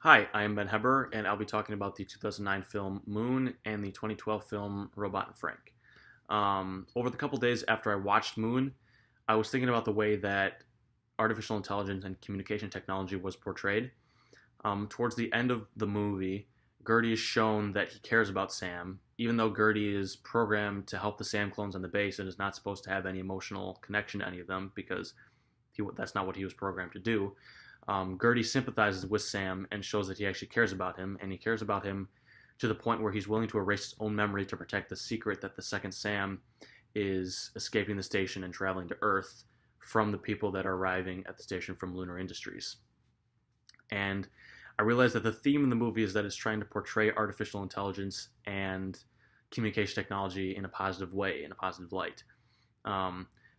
Hi, I am Ben Heber, and I'll be talking about the 2009 film Moon and the 2012 film Robot and Frank. Over the couple days after I watched Moon, I was thinking about the way that artificial intelligence and communication technology was portrayed. Towards the end of the movie, Gertie is shown that he cares about Sam, even though Gertie is programmed to help the Sam clones on the base and is not supposed to have any emotional connection to any of them because that's not what he was programmed to do. Gertie sympathizes with Sam and shows that he actually cares about him, and he cares about him to the point where he's willing to erase his own memory to protect the secret that the second Sam is escaping the station and traveling to Earth from the people that are arriving at the station from Lunar Industries. And I realized that the theme in the movie is that it's trying to portray artificial intelligence and communication technology in a positive way, in a positive light.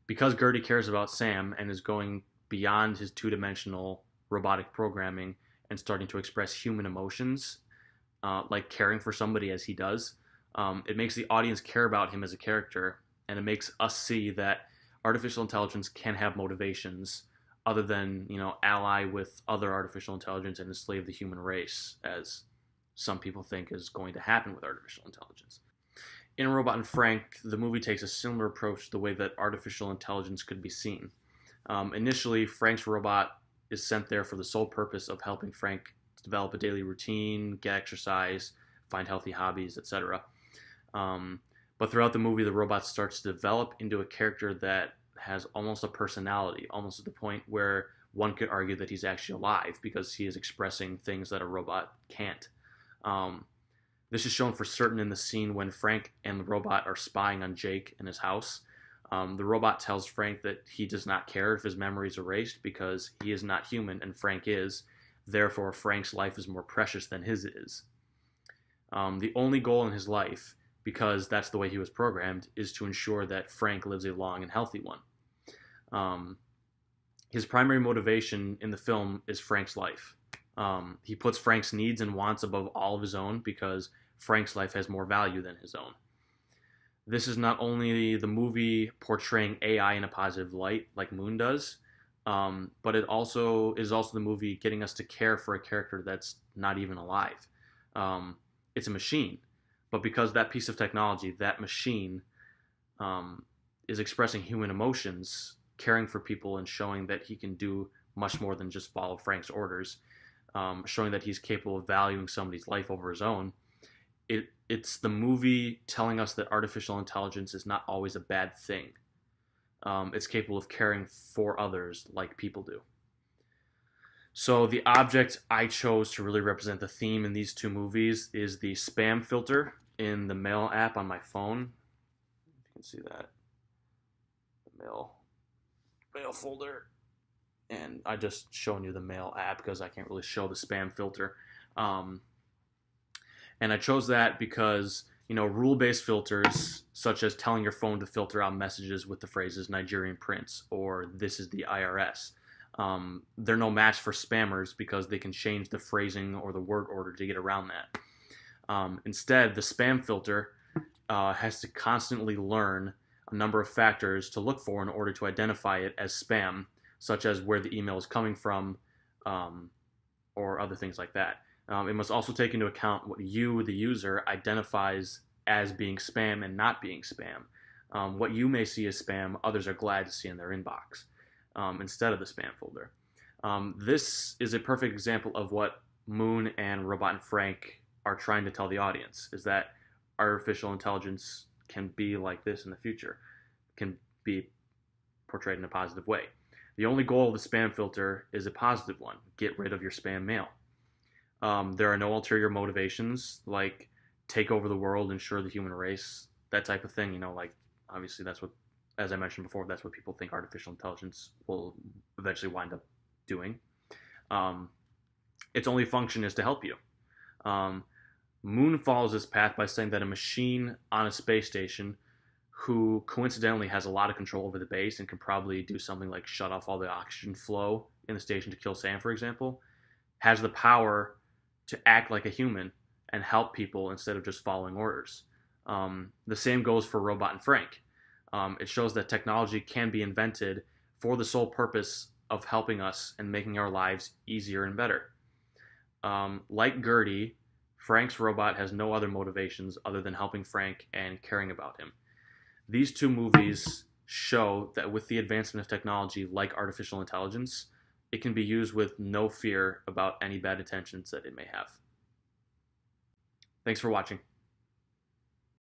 Because Gertie cares about Sam and is going beyond his two-dimensional robotic programming and starting to express human emotions, like caring for somebody as he does, it makes the audience care about him as a character, and it makes us see that artificial intelligence can have motivations other than, ally with other artificial intelligence and enslave the human race, as some people think is going to happen with artificial intelligence. In Robot and Frank, the movie takes a similar approach to the way that artificial intelligence could be seen. Initially, Frank's robot is sent there for the sole purpose of helping Frank develop a daily routine, get exercise, find healthy hobbies, etc. But throughout the movie, the robot starts to develop into a character that has almost a personality, almost at the point where one could argue that he's actually alive because he is expressing things that a robot can't. This is shown for certain in the scene when Frank and the robot are spying on Jake in his house. The robot tells Frank that he does not care if his memory is erased because he is not human and Frank is. Therefore, Frank's life is more precious than his is. The only goal in his life, because that's the way he was programmed, is to ensure that Frank lives a long and healthy one. His primary motivation in the film is Frank's life. He puts Frank's needs and wants above all of his own because Frank's life has more value than his own. This is not only the movie portraying AI in a positive light, like Moon does, but it also is the movie getting us to care for a character that's not even alive. It's a machine, but because that piece of technology, that machine, is expressing human emotions, caring for people, and showing that he can do much more than just follow Frank's orders, showing that he's capable of valuing somebody's life over his own. It's the movie telling us that artificial intelligence is not always a bad thing. It's capable of caring for others like people do. So the object I chose to really represent the theme in these two movies is the spam filter in the Mail app on my phone. You can see that. The Mail folder. And I just shown you the Mail app because I can't really show the spam filter. And I chose that because, rule-based filters, such as telling your phone to filter out messages with the phrases Nigerian prince or this is the IRS, they're no match for spammers because they can change the phrasing or the word order to get around that. Instead, the spam filter has to constantly learn a number of factors to look for in order to identify it as spam, such as where the email is coming from, or other things like that. It must also take into account what you, the user, identifies as being spam and not being spam. What you may see as spam, others are glad to see in their inbox instead of the spam folder. This is a perfect example of what Moon and Robot and Frank are trying to tell the audience, is that artificial intelligence can be like this in the future, can be portrayed in a positive way. The only goal of the spam filter is a positive one: get rid of your spam mail. There are no ulterior motivations like take over the world, ensure the human race, that type of thing. Obviously that's what, as I mentioned before, that's what people think artificial intelligence will eventually wind up doing. Its only function is to help you. Moon follows this path by saying that a machine on a space station who coincidentally has a lot of control over the base and can probably do something like shut off all the oxygen flow in the station to kill Sam, for example, has the power to act like a human and help people instead of just following orders. The same goes for Robot and Frank. It shows that technology can be invented for the sole purpose of helping us and making our lives easier and better. Like Gertie, Frank's robot has no other motivations other than helping Frank and caring about him. These two movies show that with the advancement of technology like artificial intelligence, it can be used with no fear about any bad intentions that it may have. Thanks for watching.